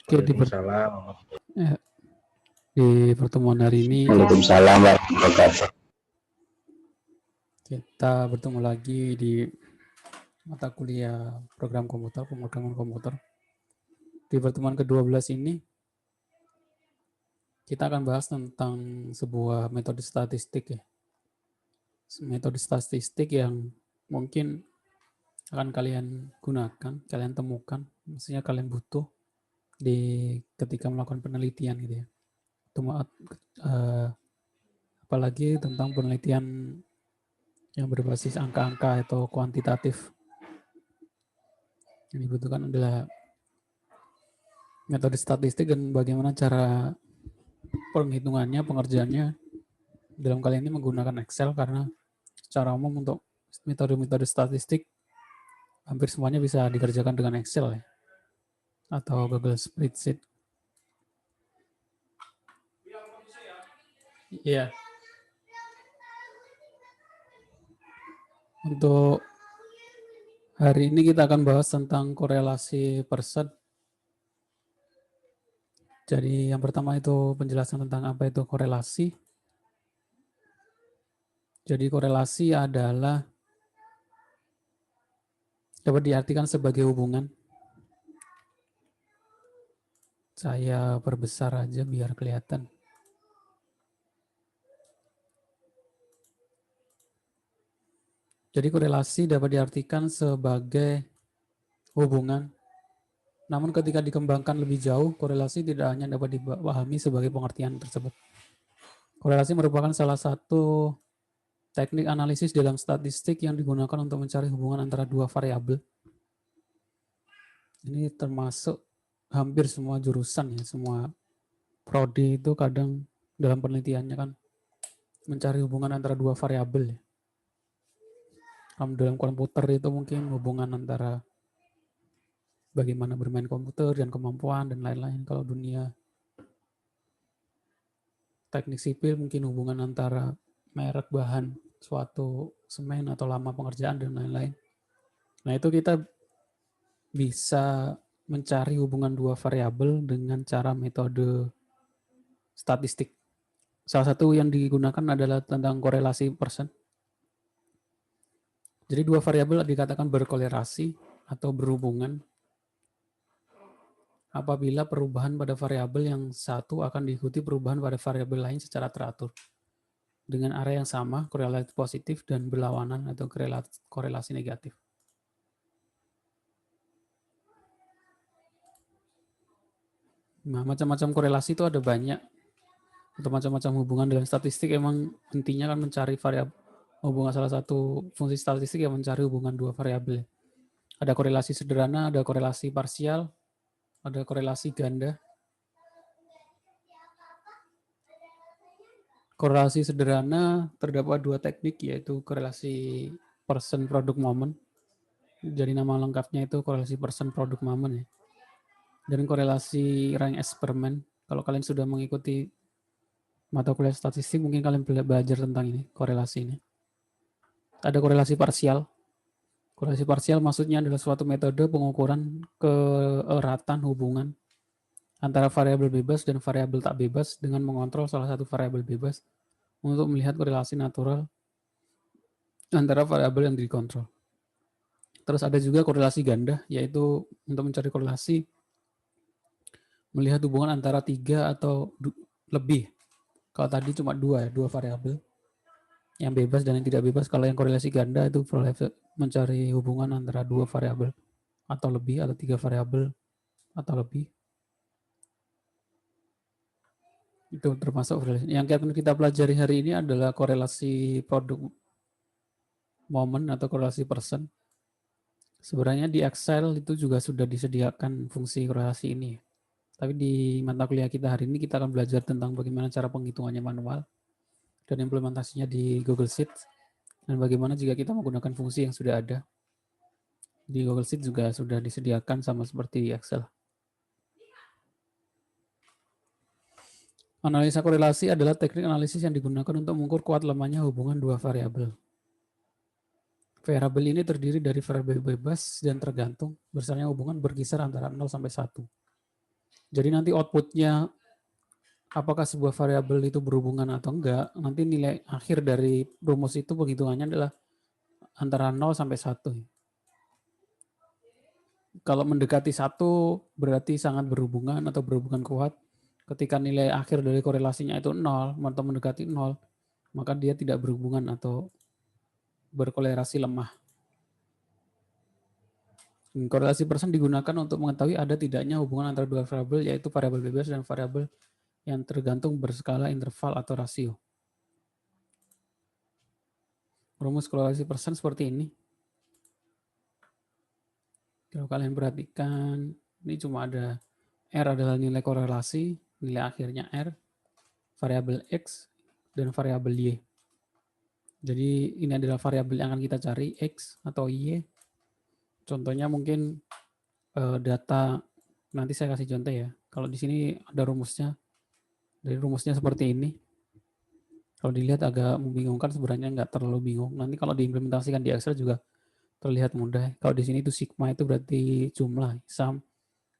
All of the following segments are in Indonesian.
Oke, Waalaikumsalam. di pertemuan hari ini Waalaikumsalam warahmatullahi wabarakatuh. kita bertemu lagi di mata kuliah program komputer, pemrograman komputer. Di pertemuan ke-12 ini kita akan bahas tentang sebuah metode statistik ya. Metode statistik yang mungkin akan kalian gunakan, kalian temukan, maksudnya kalian butuh ketika melakukan penelitian gitu ya. Apalagi tentang penelitian yang berbasis angka-angka atau kuantitatif. Yang dibutuhkan adalah metode statistik dan bagaimana cara penghitungannya, pengerjaannya. Dalam kali ini menggunakan Excel karena secara umum untuk metode-metode statistik hampir semuanya bisa dikerjakan dengan Excel ya, atau Google Spreadsheet. Iya. Untuk hari ini kita akan bahas tentang korelasi persen. Jadi yang pertama itu penjelasan tentang apa itu korelasi. Jadi korelasi adalah dapat diartikan sebagai hubungan. Saya perbesar aja biar kelihatan. Jadi korelasi dapat diartikan sebagai hubungan. Namun ketika dikembangkan lebih jauh, korelasi tidak hanya dapat dipahami sebagai pengertian tersebut. Korelasi merupakan salah satu teknik analisis dalam statistik yang digunakan untuk mencari hubungan antara dua variabel. Ini termasuk hampir semua jurusan ya, semua prodi itu kadang dalam penelitiannya kan mencari hubungan antara dua variabel ya. Dalam komputer itu mungkin hubungan antara bagaimana bermain komputer dan kemampuan dan lain-lain. Kalau dunia teknik sipil mungkin hubungan antara merek bahan suatu semen atau lama pengerjaan dan lain-lain. Nah itu kita bisa mencari hubungan dua variabel dengan cara metode statistik. Salah satu yang digunakan adalah tentang korelasi persen. Jadi dua variabel dikatakan berkorelasi atau berhubungan apabila perubahan pada variabel yang satu akan diikuti perubahan pada variabel lain secara teratur. Dengan area yang sama, korelasi positif dan berlawanan atau korelasi negatif. Nah, macam-macam korelasi itu ada banyak. Untuk macam-macam hubungan dalam statistik emang intinya kan mencari variabel hubungan, salah satu fungsi statistik yang mencari hubungan dua variabel. Ada korelasi sederhana, ada korelasi parsial, ada korelasi ganda. Korelasi sederhana terdapat dua teknik, yaitu korelasi person product moment. Jadi nama lengkapnya itu korelasi person product moment ya. Dan korelasi rank eksperimen. Kalau kalian sudah mengikuti mata kuliah statistik, mungkin kalian belajar tentang ini, korelasi ini. Ada korelasi parsial. Korelasi parsial maksudnya adalah suatu metode pengukuran keeratan hubungan antara variabel bebas dan variabel tak bebas dengan mengontrol salah satu variabel bebas untuk melihat korelasi natural antara variabel yang dikontrol. Terus ada juga korelasi ganda, yaitu untuk mencari korelasi melihat hubungan antara tiga atau lebih. Kalau tadi cuma dua variabel, yang bebas dan yang tidak bebas. Kalau yang korelasi ganda itu mencari hubungan antara dua variabel atau lebih, atau tiga variabel atau lebih. Itu termasuk korelasi. Yang kita pelajari hari ini adalah korelasi produk moment atau korelasi persen. Sebenarnya di Excel itu juga sudah disediakan fungsi korelasi ini. Tapi di mata kuliah kita hari ini kita akan belajar tentang bagaimana cara penghitungannya manual dan implementasinya di Google Sheets, dan bagaimana jika kita menggunakan fungsi yang sudah ada. Di Google Sheets juga sudah disediakan sama seperti Excel. Analisa korelasi adalah teknik analisis yang digunakan untuk mengukur kuat lemahnya hubungan dua variabel. Variabel ini terdiri dari variabel bebas dan tergantung, besarnya hubungan berkisar antara 0 sampai 1. Jadi nanti outputnya apakah sebuah variabel itu berhubungan atau enggak, nanti nilai akhir dari rumus itu penghitungannya adalah antara 0 sampai 1. Kalau mendekati 1 berarti sangat berhubungan atau berhubungan kuat. Ketika nilai akhir dari korelasinya itu 0 atau mendekati 0, maka dia tidak berhubungan atau berkolerasi lemah. Korelasi persen digunakan untuk mengetahui ada tidaknya hubungan antara dua variabel, yaitu variabel bebas dan variabel yang tergantung berskala interval atau rasio. Rumus korelasi persen seperti ini. Kalau kalian perhatikan, ini cuma ada R adalah nilai korelasi, nilai akhirnya R, variabel X, dan variabel Y. Jadi ini adalah variabel yang akan kita cari, X atau Y. Contohnya mungkin data, nanti saya kasih contoh ya. Kalau di sini ada rumusnya, dari rumusnya seperti ini. Kalau dilihat agak membingungkan, sebenarnya nggak terlalu bingung. Nanti kalau diimplementasikan di Excel juga terlihat mudah. Kalau di sini itu sigma itu berarti jumlah, sum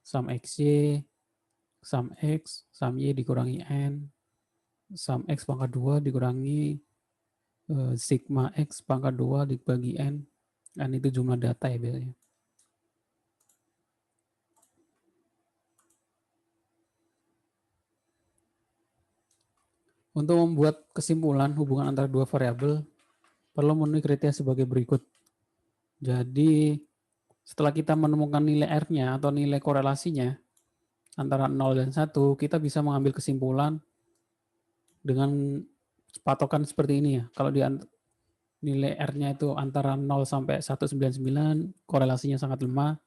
XY, sum X, sum Y dikurangi N, sum X pangkat 2 dikurangi sigma X pangkat 2 dibagi N. N itu jumlah data ya biasanya. Untuk membuat kesimpulan hubungan antara dua variabel, perlu memenuhi kriteria sebagai berikut. Jadi, setelah kita menemukan nilai R-nya atau nilai korelasinya antara 0 dan 1, kita bisa mengambil kesimpulan dengan patokan seperti ini ya. Kalau di nilai R-nya itu antara 0 sampai 199, korelasinya sangat lemah.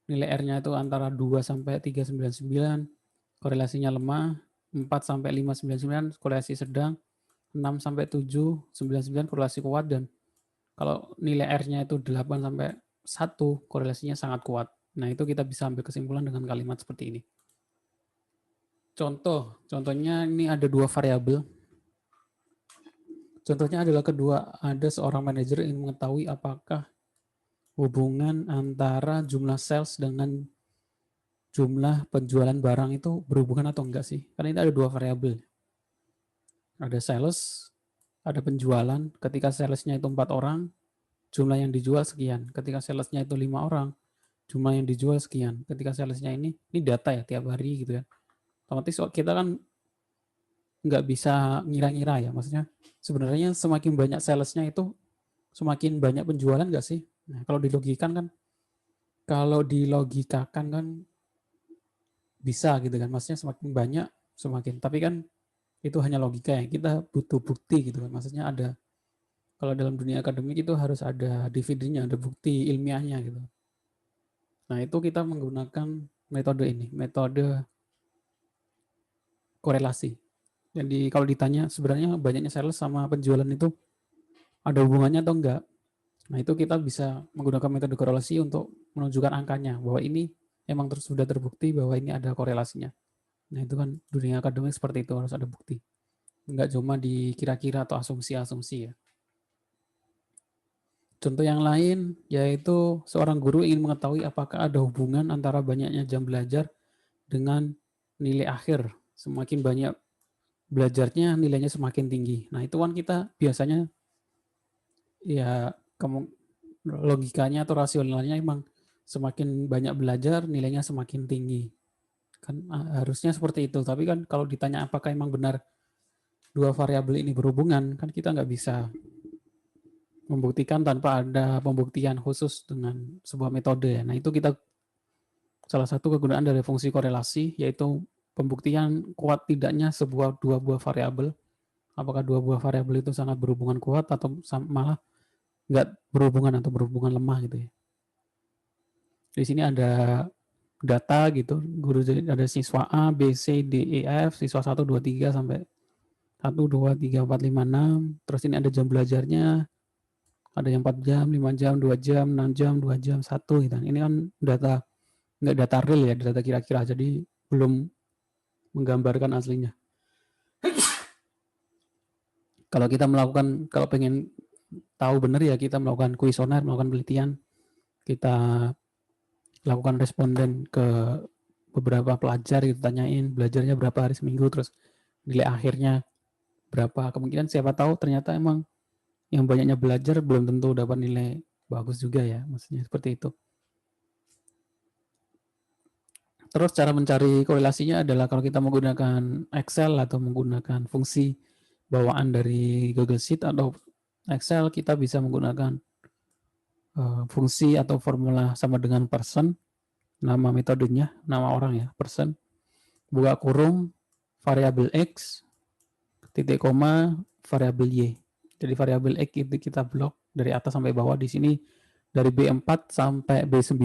Nilai R-nya itu antara 2 sampai 399, korelasinya lemah. 4 sampai 599, korelasi sedang. 6 sampai 799, korelasi kuat. Dan kalau nilai R-nya itu 8 sampai 1, korelasinya sangat kuat. Nah, itu kita bisa ambil kesimpulan dengan kalimat seperti ini. Contohnya ini ada dua variabel. Contohnya adalah ada seorang manajer ingin mengetahui apakah hubungan antara jumlah sales dengan jumlah penjualan barang itu berhubungan atau enggak sih? Karena ini ada dua variabel. Ada sales, ada penjualan. Ketika salesnya itu 4 orang, jumlah yang dijual sekian. Ketika salesnya itu 5 orang, jumlah yang dijual sekian. Ketika salesnya ini data ya tiap hari gitu ya. Otomatis kita kan nggak bisa ngira-ngira ya. Maksudnya sebenarnya semakin banyak salesnya itu semakin banyak penjualan nggak sih? Nah, kalau dilogikakan kan bisa gitu kan. Maksudnya semakin banyak semakin. Tapi kan itu hanya logika ya. Kita butuh bukti gitu kan. Maksudnya ada, kalau dalam dunia akademik itu harus ada dividennya, ada bukti ilmiahnya gitu. Nah, itu kita menggunakan metode ini, metode korelasi. Jadi kalau ditanya sebenarnya banyaknya sales sama penjualan itu ada hubungannya atau enggak? Nah, itu kita bisa menggunakan metode korelasi untuk menunjukkan angkanya, bahwa ini emang sudah terbukti bahwa ini ada korelasinya. Nah, itu kan dunia akademik seperti itu, harus ada bukti. Enggak cuma dikira-kira atau asumsi-asumsi ya. Contoh yang lain yaitu seorang guru ingin mengetahui apakah ada hubungan antara banyaknya jam belajar dengan nilai akhir. Semakin banyak belajarnya, nilainya semakin tinggi. Nah, itu kan kita biasanya ya logikanya atau rasionalnya emang semakin banyak belajar, nilainya semakin tinggi. Kan harusnya seperti itu. Tapi kan kalau ditanya apakah emang benar dua variabel ini berhubungan, kan kita nggak bisa membuktikan tanpa ada pembuktian khusus dengan sebuah metode. Nah, itu kita salah satu kegunaan dari fungsi korelasi, yaitu pembuktian kuat tidaknya dua buah variabel. Apakah dua buah variabel itu sangat berhubungan kuat atau malah nggak berhubungan atau berhubungan lemah gitu ya. Di sini ada data gitu, guru ada siswa A, B, C, D, E, F, siswa 1, 2, 3 sampai 1, 2, 3, 4, 5, 6. Terus ini ada jam belajarnya, ada yang 4 jam, 5 jam, 2 jam, 6 jam, 2 jam, 1 gitu. Ini kan data, nggak data real ya, data kira-kira, jadi belum menggambarkan aslinya. Kalau kita melakukan, kalau pengen tahu benar ya kita melakukan kuesioner, melakukan penelitian, kita lakukan responden ke beberapa pelajar gitu, tanyain belajarnya berapa hari seminggu, terus nilai akhirnya berapa. Kemungkinan siapa tahu ternyata emang yang banyaknya belajar belum tentu dapat nilai bagus juga ya, maksudnya seperti itu. Terus cara mencari korelasinya adalah kalau kita menggunakan Excel atau menggunakan fungsi bawaan dari Google Sheet atau Excel, kita bisa menggunakan fungsi atau formula sama dengan person, nama metodenya, nama orang ya, person, buka kurung, variabel X, titik koma, variabel Y. Jadi variabel X itu kita blok dari atas sampai bawah. Di sini dari B4 sampai B9.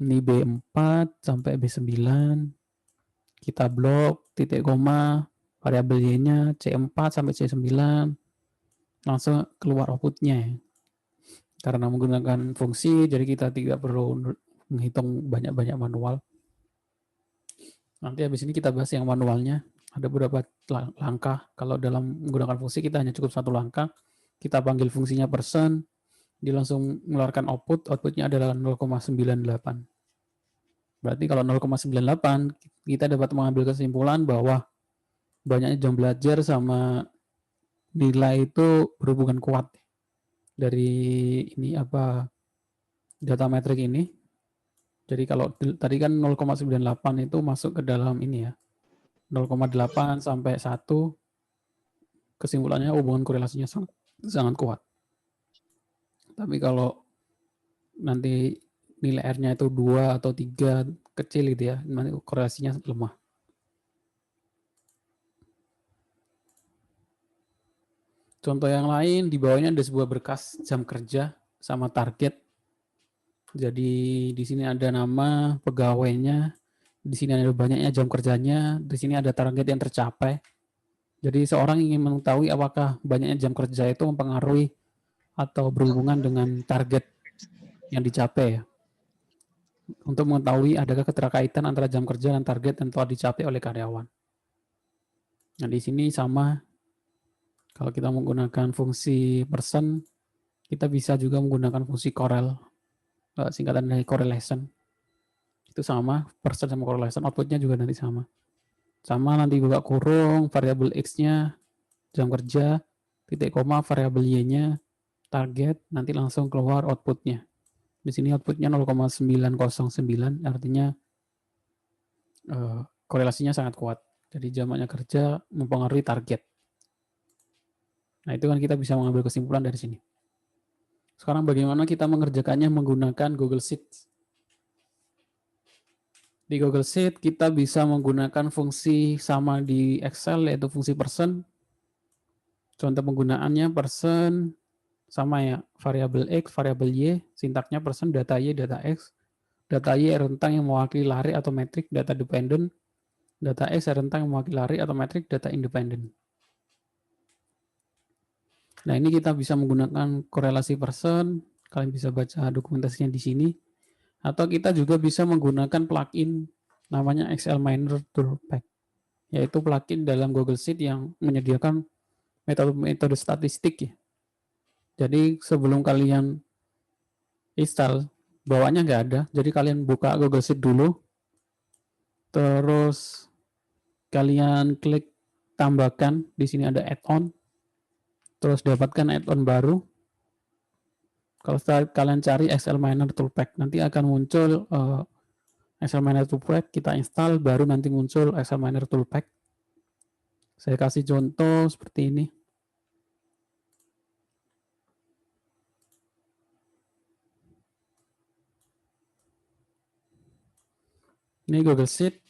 Ini B4 sampai B9. Kita blok, titik koma, variabel Y-nya C4 sampai C9. Langsung keluar outputnya ya. Karena menggunakan fungsi, jadi kita tidak perlu menghitung banyak-banyak manual. Nanti habis ini kita bahas yang manualnya. Ada beberapa langkah. Kalau dalam menggunakan fungsi kita hanya cukup satu langkah. Kita panggil fungsinya person, dia langsung mengeluarkan output. Outputnya adalah 0,98. Berarti kalau 0,98 kita dapat mengambil kesimpulan bahwa banyaknya jam belajar sama nilai itu berhubungan kuat dari ini apa data metrik ini. Jadi kalau tadi kan 0,98 itu masuk ke dalam ini ya. 0,8 sampai 1 kesimpulannya hubungan korelasinya sangat kuat. Tapi kalau nanti nilai R-nya itu 2 atau 3 kecil gitu ya, nanti korelasinya lemah. Contoh yang lain, di bawahnya ada sebuah berkas jam kerja sama target. Jadi di sini ada nama pegawainya, di sini ada banyaknya jam kerjanya, di sini ada target yang tercapai. Jadi seorang ingin mengetahui apakah banyaknya jam kerja itu mempengaruhi atau berhubungan dengan target yang dicapai. Untuk mengetahui adakah keterkaitan antara jam kerja dan target yang telah dicapai oleh karyawan. Nah di sini sama, kalau kita menggunakan fungsi person, kita bisa juga menggunakan fungsi correl, singkatan dari correlation. Itu sama, person sama correlation, outputnya juga nanti sama. Sama nanti buka kurung, variabel X-nya, jam kerja, titik koma, variabel Y-nya, target, nanti langsung keluar outputnya. Di sini outputnya 0,909, artinya korelasinya sangat kuat. Jadi jamaknya kerja mempengaruhi target. Nah itu kan kita bisa mengambil kesimpulan dari sini. Sekarang bagaimana kita mengerjakannya menggunakan Google Sheets. Di Google Sheet kita bisa menggunakan fungsi sama di Excel yaitu fungsi person. Contoh penggunaannya person sama ya, variabel X, variabel Y, sintaknya person, data Y, data X. Data Y rentang yang mewakili lari atau metrik, data dependent. Data X rentang yang mewakili lari atau metrik, data independent. Nah ini kita bisa menggunakan korelasi person, kalian bisa baca dokumentasinya di sini. Atau kita juga bisa menggunakan plugin namanya Excel Miner Toolpack, yaitu plugin dalam Google Sheet yang menyediakan metode statistik ya. Jadi sebelum kalian install, bawaannya nggak ada. Jadi kalian buka Google Sheet dulu, terus kalian klik tambahkan, di sini ada add-on, terus dapatkan add-on baru. Kalau kalian cari Excel Miner Toolpack, nanti akan muncul Excel Miner Toolpack, kita install, baru nanti muncul Excel Miner Toolpack. Saya kasih contoh seperti ini. Ini Google Sheet.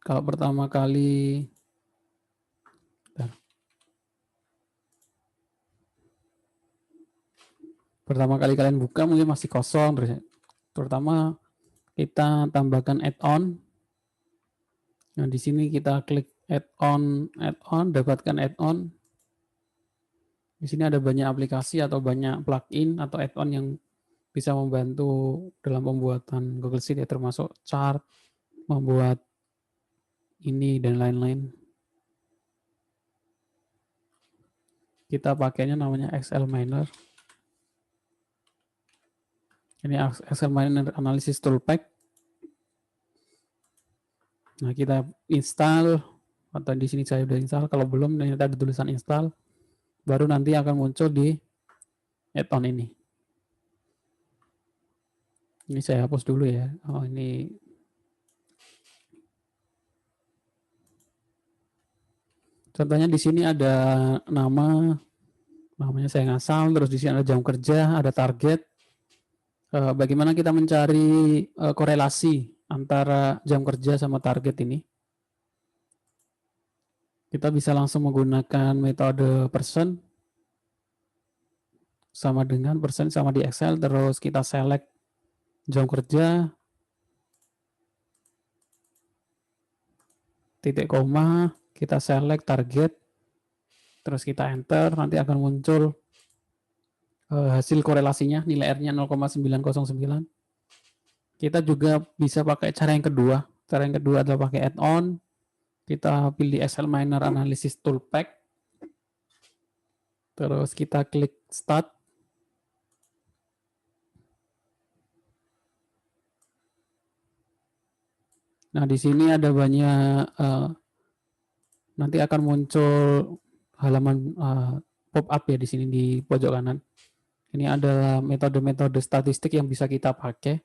Kalau pertama kali kalian buka mungkin masih kosong, terutama kita tambahkan add-on. Nah, di sini kita klik add-on, dapatkan add-on. Di sini ada banyak aplikasi atau banyak plugin atau add-on yang bisa membantu dalam pembuatan Google Sheet ya, termasuk chart, membuat ini dan lain-lain. Kita pakainya namanya Excel Miner. Ini Excel Miner Analysis Toolpack. Nah, kita install, atau di sini saya udah install. Kalau belum, ternyata ada tulisan install. Baru nanti akan muncul di add-on ini. Ini saya hapus dulu ya. Oh, ini contohnya di sini ada namanya saya ngasal, terus di sini ada jam kerja, ada target. Bagaimana kita mencari korelasi antara jam kerja sama target ini? Kita bisa langsung menggunakan metode percent sama dengan percent sama di Excel, terus kita select jam kerja, titik koma, kita select target, terus kita enter, nanti akan muncul hasil korelasinya, nilai R-nya 0,909. Kita juga bisa pakai cara yang kedua. Cara yang kedua adalah pakai add-on. Kita pilih Excel Miner Analysis Toolpack. Terus kita klik Start. Nah, di sini ada banyak, nanti akan muncul halaman pop-up ya di sini di pojok kanan. Ini adalah metode-metode statistik yang bisa kita pakai.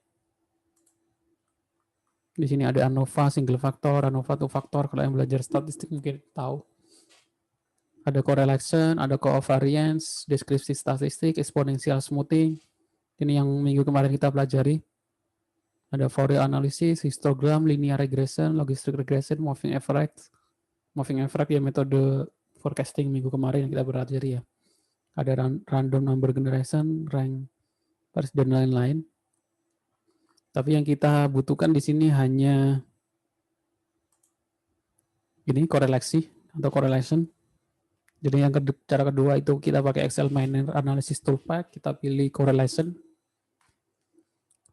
Di sini ada ANOVA, single factor, ANOVA two factor. Kalau yang belajar statistik mungkin tahu. Ada correlation, ada covariance, deskripsi statistik, exponential smoothing. Ini yang minggu kemarin kita pelajari. Ada Fourier analysis, histogram, linear regression, logistic regression, moving average. Moving average ya metode forecasting minggu kemarin yang kita pelajari ya. Ada random number generation, rank, dan lain-lain. Tapi yang kita butuhkan di sini hanya ini korelasi atau correlation. Jadi yang cara kedua itu kita pakai Excel Miner Analysis Toolpack, kita pilih correlation.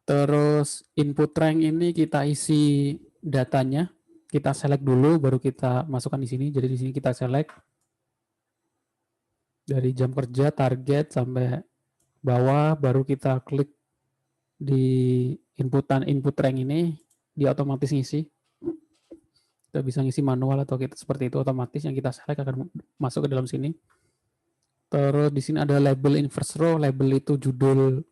Terus input rank ini kita isi datanya, kita select dulu baru kita masukkan di sini. Jadi di sini kita select dari jam kerja, target sampai bawah, baru kita klik di input rank ini, dia otomatis ngisi. Kita bisa ngisi manual atau kita seperti itu otomatis, yang kita select akan masuk ke dalam sini. Terus di sini ada label in first row, label itu judul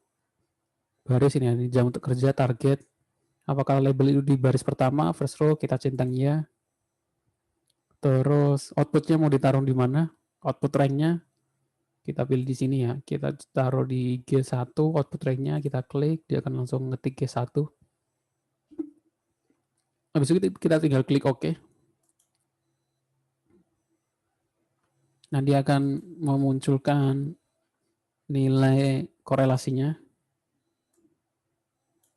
baris ini jam untuk kerja, target. Apakah label itu di baris pertama, first row, kita centang ya. Terus outputnya mau ditaruh di mana? Output ranknya kita pilih di sini ya. Kita taruh di G1, output ranknya kita klik, dia akan langsung ngetik G1. Habis itu kita tinggal klik OK. Nah, dia akan memunculkan nilai korelasinya.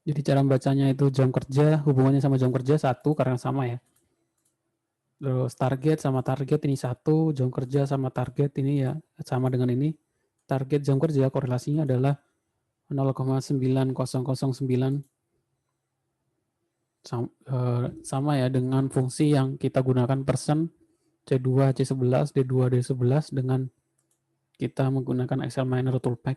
Jadi cara membacanya itu jam kerja, hubungannya sama jam kerja 1 karena sama ya. Terus target sama target ini 1, jam kerja sama target ini ya sama dengan ini. Target jam kerja korelasinya adalah 0,9009 sama ya dengan fungsi yang kita gunakan persen C2, C11, D2, D11 dengan kita menggunakan Excel Miner Toolpack.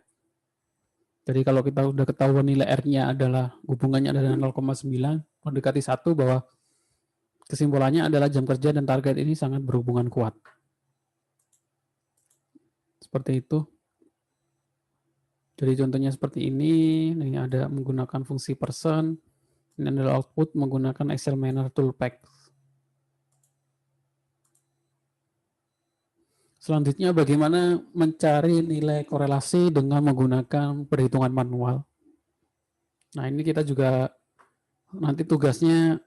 Jadi kalau kita udah ketahuan nilai R-nya adalah hubungannya adalah 0,9 mendekati 1 bahwa kesimpulannya adalah jam kerja dan target ini sangat berhubungan kuat. Seperti itu. Jadi contohnya seperti ini ada menggunakan fungsi persen, ini adalah output menggunakan Excel Miner Toolpack. Selanjutnya bagaimana mencari nilai korelasi dengan menggunakan perhitungan manual. Nah ini kita juga nanti tugasnya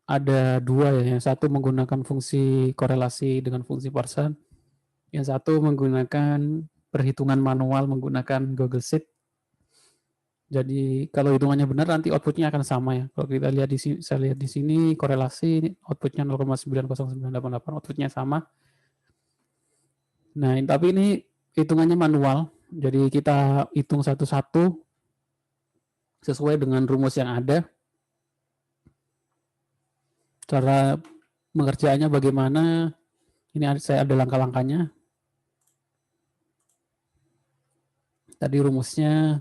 ada dua ya, yang satu menggunakan fungsi korelasi dengan fungsi persen, yang satu menggunakan perhitungan manual menggunakan Google Sheet. Jadi kalau hitungannya benar nanti outputnya akan sama ya. Kalau kita lihat di sini, saya lihat di sini korelasi outputnya 0,90988, outputnya sama. Nah, tapi ini hitungannya manual. Jadi kita hitung satu-satu sesuai dengan rumus yang ada. Cara mengerjakannya bagaimana? Ini saya ada langkah-langkahnya. Tadi rumusnya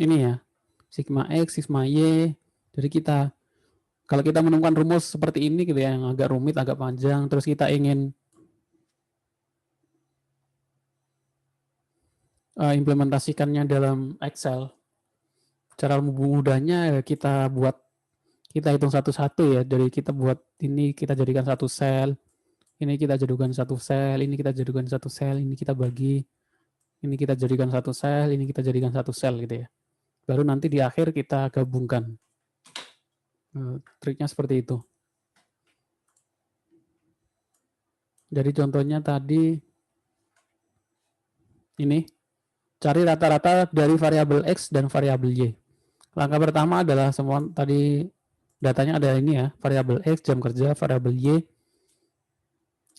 ini ya, sigma X, sigma Y. Jadi kalau kita menemukan rumus seperti ini gitu ya, yang agak rumit, agak panjang, terus kita ingin implementasikannya dalam Excel, cara mudahnya ya kita hitung satu-satu ya. Dari kita buat ini kita jadikan satu sel, ini kita jadikan satu sel, ini kita jadikan satu sel, ini kita bagi, ini kita jadikan satu sel, ini kita jadikan satu sel gitu ya. Baru nanti di akhir kita gabungkan. Triknya seperti itu. Jadi contohnya tadi ini, cari rata-rata dari variabel X dan variabel Y. Langkah pertama adalah semua tadi datanya ada ini ya, variabel X, jam kerja, variabel Y.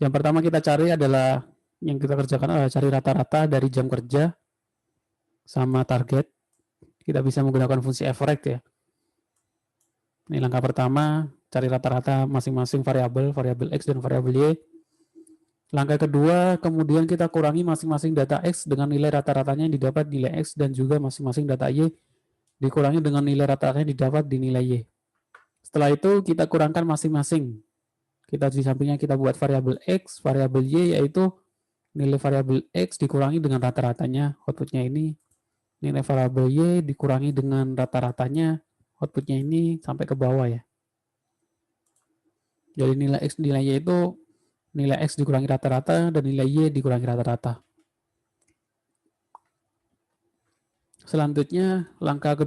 Yang pertama kita cari adalah, yang kita kerjakan adalah cari rata-rata dari jam kerja sama target. Kita bisa menggunakan fungsi average ya. Ini langkah pertama, cari rata-rata masing-masing variabel X dan variabel Y. Langkah kedua, kemudian kita kurangi masing-masing data X dengan nilai rata-ratanya yang didapat nilai X, dan juga masing-masing data Y dikurangi dengan nilai rata-ratanya yang didapat di nilai Y. Setelah itu kita kurangkan masing-masing. Kita di sampingnya kita buat variabel X, variabel Y, yaitu nilai variabel X dikurangi dengan rata-ratanya, outputnya ini. Nilai variabel Y dikurangi dengan rata-ratanya, outputnya ini sampai ke bawah ya. Jadi nilai X, nilai Y itu nilai X dikurangi rata-rata dan nilai Y dikurangi rata-rata. Selanjutnya langkah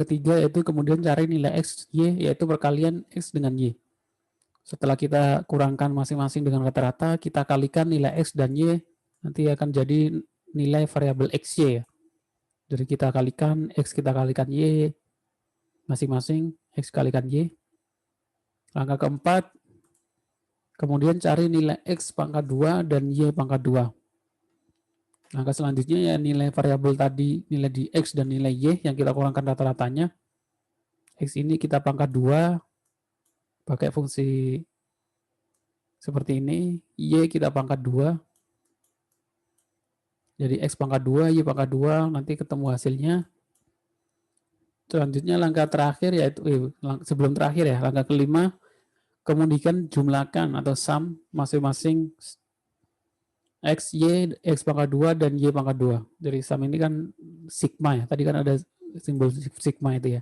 ketiga yaitu kemudian cari nilai X, Y, yaitu perkalian X dengan Y. Setelah kita kurangkan masing-masing dengan rata-rata, kita kalikan nilai X dan Y, nanti akan jadi nilai variabel XY ya. Jadi kita kalikan X, kita kalikan Y, masing-masing X kalikan Y. Langkah keempat, kemudian cari nilai X pangkat 2 dan Y pangkat 2. Langkah selanjutnya ya nilai variabel tadi, nilai di X dan nilai Y yang kita kurangkan rata-ratanya. X ini kita pangkat 2 pakai fungsi seperti ini, Y kita pangkat 2. Jadi X pangkat 2, Y pangkat 2, nanti ketemu hasilnya. Selanjutnya langkah terakhir yaitu sebelum terakhir ya, langkah kelima, kemudian jumlahkan atau sum masing-masing X, Y, X pangkat 2 dan Y pangkat 2. Dari sum ini kan sigma ya, tadi kan ada simbol sigma itu ya.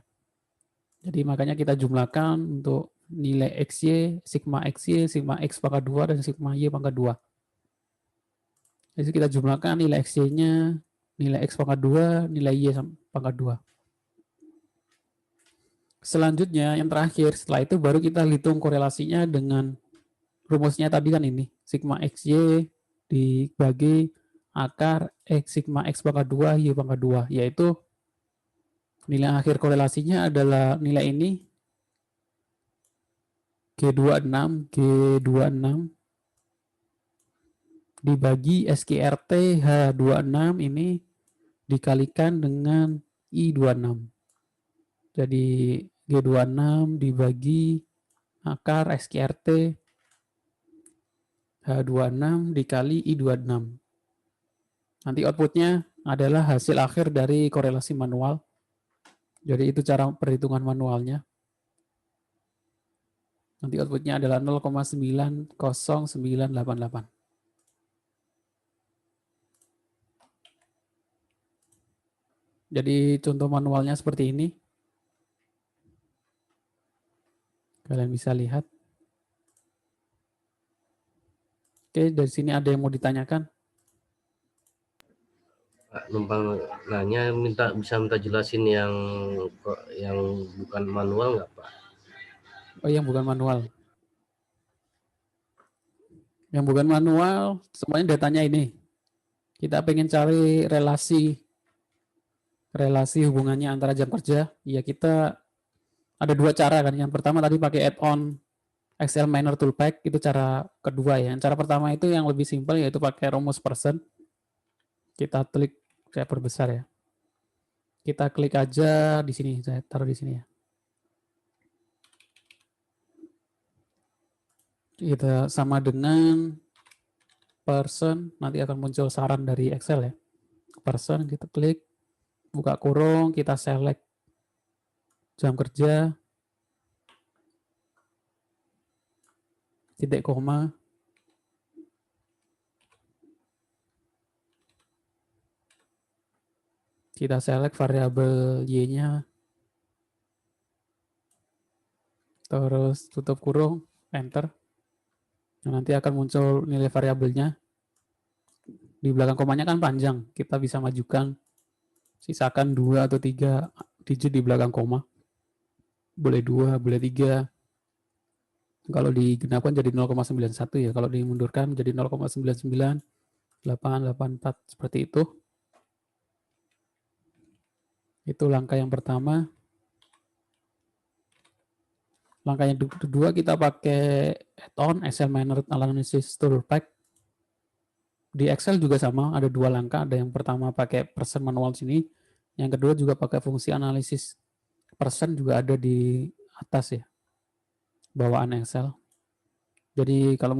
Jadi makanya kita jumlahkan untuk nilai XY, sigma XY, sigma X pangkat 2 dan sigma Y pangkat 2. Jadi kita jumlahkan nilai XY-nya, nilai X pangkat 2, nilai Y pangkat 2. Selanjutnya yang terakhir, setelah itu baru kita hitung korelasinya dengan rumusnya tadi kan ini, sigma XY dibagi akar X sigma X pangkat 2, Y pangkat 2, yaitu nilai akhir korelasinya adalah nilai ini, G26 dibagi SQRT H26 ini dikalikan dengan I26. Jadi G26 dibagi akar SQRT H26 dikali I26. Nanti outputnya adalah hasil akhir dari korelasi manual. Jadi itu cara perhitungan manualnya. Nanti outputnya adalah 0,90988. Jadi contoh manualnya seperti ini. Kalian bisa lihat. Oke, dari sini ada yang mau ditanyakan? Pak, numpang nanya, bisa minta jelasin yang bukan manual nggak Pak? Oh, yang bukan manual. Yang bukan manual, semuanya datanya ini. Kita pengen cari relasi hubungannya antara jam kerja. Ya kita ada dua cara kan. Yang pertama tadi pakai add-on Excel Miner Toolpack, itu cara kedua ya. Cara pertama itu yang lebih simpel, yaitu pakai rumus person. Kita klik, saya perbesar ya. Kita klik aja di sini, saya taruh di sini ya. Kita sama dengan person, nanti akan muncul saran dari Excel ya. Person, kita klik, buka kurung, kita select jam kerja, titik koma, kita select variabel Y-nya, terus tutup kurung, enter. Nah, nanti akan muncul nilai variabelnya. Di belakang komanya kan panjang, kita bisa majukan, sisakan 2 atau 3 digit di belakang koma. Boleh 2, boleh 3. Kalau digenapkan jadi 0,91 ya, kalau dimundurkan jadi 0,99, 884, seperti itu. Itu langkah yang pertama. Langkah yang kedua kita pakai add-on Excel Miner Analysis Toolpack. Di Excel juga sama, ada 2 langkah. Ada yang pertama pakai person manual sini, yang kedua juga pakai fungsi analisis person juga ada di atas ya, bawaan Excel. Jadi kalau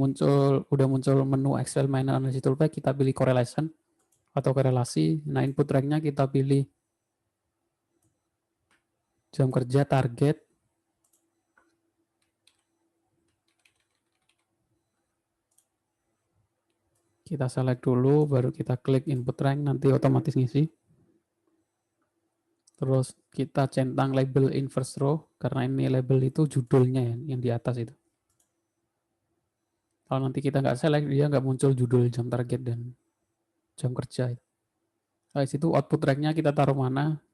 udah muncul menu Excel Miner Analysis Toolpack, kita pilih correlation atau korelasi. Nah, input rank-nya kita pilih jam kerja target. Kita select dulu, baru kita klik input rank, nanti otomatis ngisi. Terus kita centang label in first row, karena ini label itu judulnya ya, yang di atas itu. Kalau nanti kita nggak select, dia nggak muncul judul jam target dan jam kerja. Nah, situ output rank-nya kita taruh mana?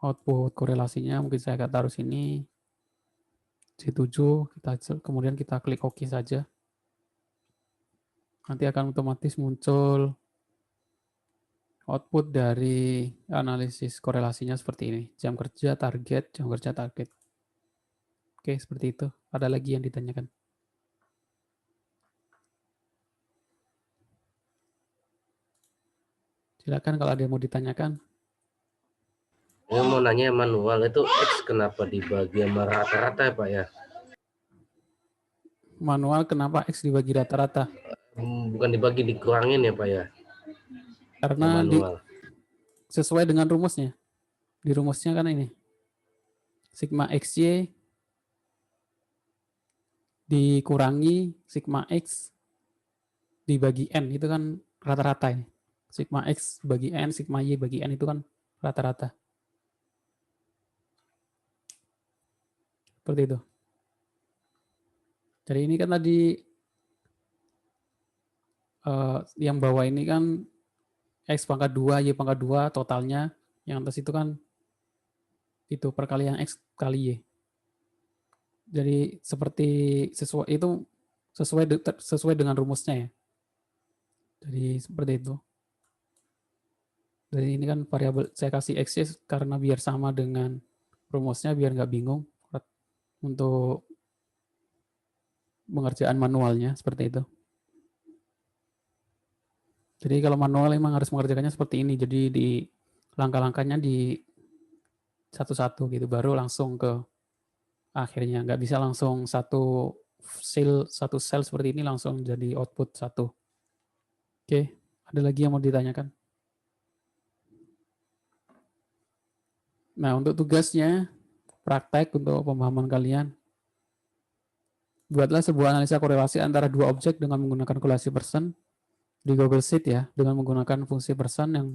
Output korelasinya mungkin saya akan taruh sini. C7, kemudian kita klik OK saja. Nanti akan otomatis muncul output dari analisis korelasinya seperti ini. Jam kerja target, jam kerja target. Oke, seperti itu. Ada lagi yang ditanyakan? Silakan kalau ada yang mau ditanyakan. Saya mau nanya manual itu X kenapa dibagi sama rata-rata ya Pak ya? Manual kenapa X dibagi rata-rata? Bukan dibagi, dikurangin ya Pak ya? Karena sesuai dengan rumusnya. Di rumusnya kan ini. Sigma XY dikurangi sigma X dibagi N. Itu kan rata-rata ini. Sigma X bagi N, sigma Y bagi N itu kan rata-rata. Seperti itu. Jadi ini kan tadi yang bawah ini kan X pangkat 2, Y pangkat 2 totalnya. Yang atas itu kan itu perkalian X kali Y. Jadi seperti sesuai dengan rumusnya ya. Jadi seperti itu. Jadi ini kan variabel saya kasih X karena biar sama dengan rumusnya, biar nggak bingung untuk pengerjaan manualnya, seperti itu. Jadi kalau manual memang harus mengerjakannya seperti ini. Jadi di langkah-langkahnya di satu-satu gitu, baru langsung ke akhirnya. Nggak bisa langsung satu sel seperti ini langsung jadi output satu. Oke, ada lagi yang mau ditanyakan? Nah, untuk tugasnya, praktek untuk pemahaman kalian, buatlah sebuah analisa korelasi antara dua objek dengan menggunakan korelasi person di Google Sheet ya, dengan menggunakan fungsi person yang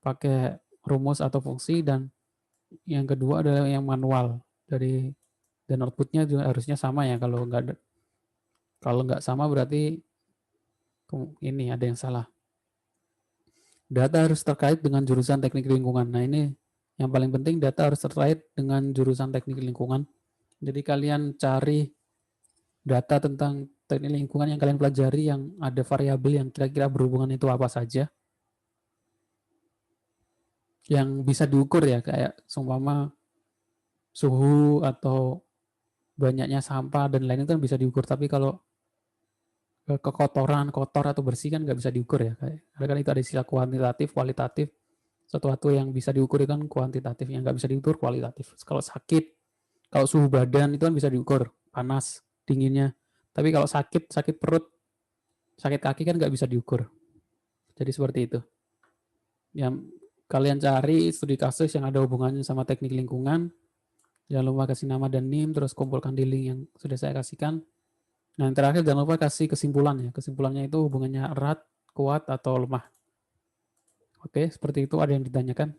pakai rumus atau fungsi, dan yang kedua adalah yang manual dan outputnya juga harusnya sama ya. Kalau nggak sama berarti ini ada yang salah. Data harus terkait dengan jurusan teknik lingkungan. Nah, ini yang paling penting, data harus terkait dengan jurusan teknik lingkungan. Jadi kalian cari data tentang teknik lingkungan yang kalian pelajari yang ada variabel yang kira-kira berhubungan itu apa saja. Yang bisa diukur ya, kayak seumpama suhu atau banyaknya sampah dan lain itu kan bisa diukur. Tapi kalau kekotoran, kotor atau bersih kan nggak bisa diukur ya. Karena kan itu ada istilah kuantitatif, kualitatif. Sesuatu yang bisa diukur itu kan kuantitatif, yang nggak bisa diukur kualitatif. Kalau sakit, kalau suhu badan itu kan bisa diukur, panas, dinginnya. Tapi kalau sakit perut, sakit kaki kan nggak bisa diukur. Jadi seperti itu. Yang kalian cari studi kasus yang ada hubungannya sama teknik lingkungan. Jangan lupa kasih nama dan NIM, terus kumpulkan di link yang sudah saya kasihkan. Nah, yang terakhir jangan lupa kasih kesimpulannya. Kesimpulannya itu hubungannya erat, kuat, atau lemah. Oke, seperti itu. Ada yang ditanyakan?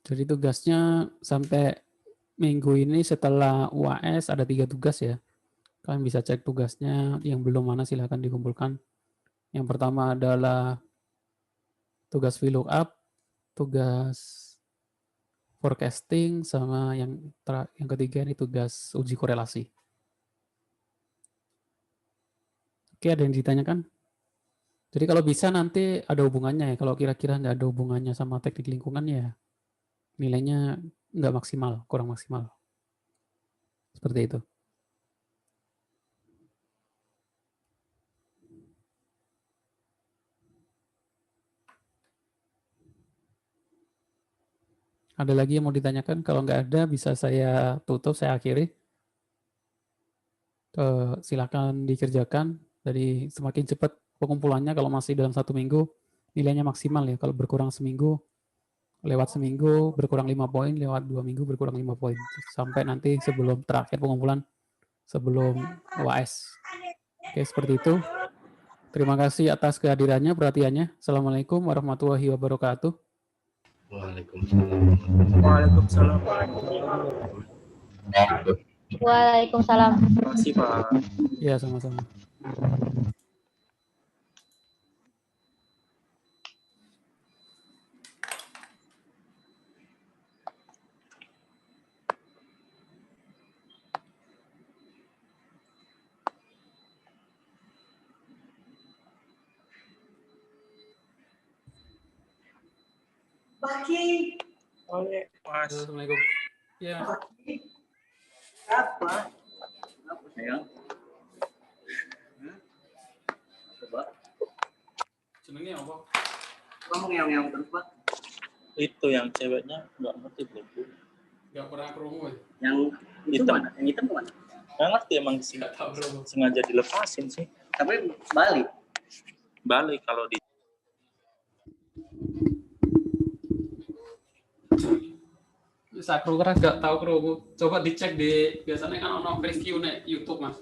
Jadi tugasnya sampai minggu ini setelah UAS ada 3 tugas ya. Kalian bisa cek tugasnya, yang belum mana silahkan dikumpulkan. Yang pertama adalah tugas VLOOKUP, tugas forecasting, sama yang ketiga ini tugas uji korelasi. Oke, ada yang ditanyakan? Jadi kalau bisa nanti ada hubungannya ya. Kalau kira-kira nggak ada hubungannya sama teknik lingkungan ya nilainya nggak maksimal, kurang maksimal. Seperti itu. Ada lagi yang mau ditanyakan? Kalau nggak ada bisa saya tutup, saya akhiri. Silakan dikerjakan. Jadi semakin cepat pengumpulannya kalau masih dalam 1 minggu nilainya maksimal ya. Kalau berkurang seminggu, lewat seminggu berkurang 5 poin, lewat 2 minggu berkurang 5 poin. Sampai nanti sebelum terakhir pengumpulan, sebelum UAS. Oke, seperti itu. Terima kasih atas kehadirannya, perhatiannya. Assalamualaikum warahmatullahi wabarakatuh. Waalaikumsalam. Waalaikumsalam. Waalaikumsalam. Terima kasih, Pak. Ya, sama-sama. Baki. Oke, Mas. Assalamualaikum. Ya. Apa? Apa sayang? Coba. Senengnya apa? Kamu yang terus, Pak? Itu yang ceweknya nggak ngerti belum. Nggak pernah promo ya? Yang itu Hitam. mana? Yang hitam mana? Nggak ngerti emang Nggak tahu promo. sengaja dilepasin sih. Tapi balik. Balik kalau di Sakro kan nggak tahu promo. Coba dicek di biasanya kan ono review nih YouTube mas.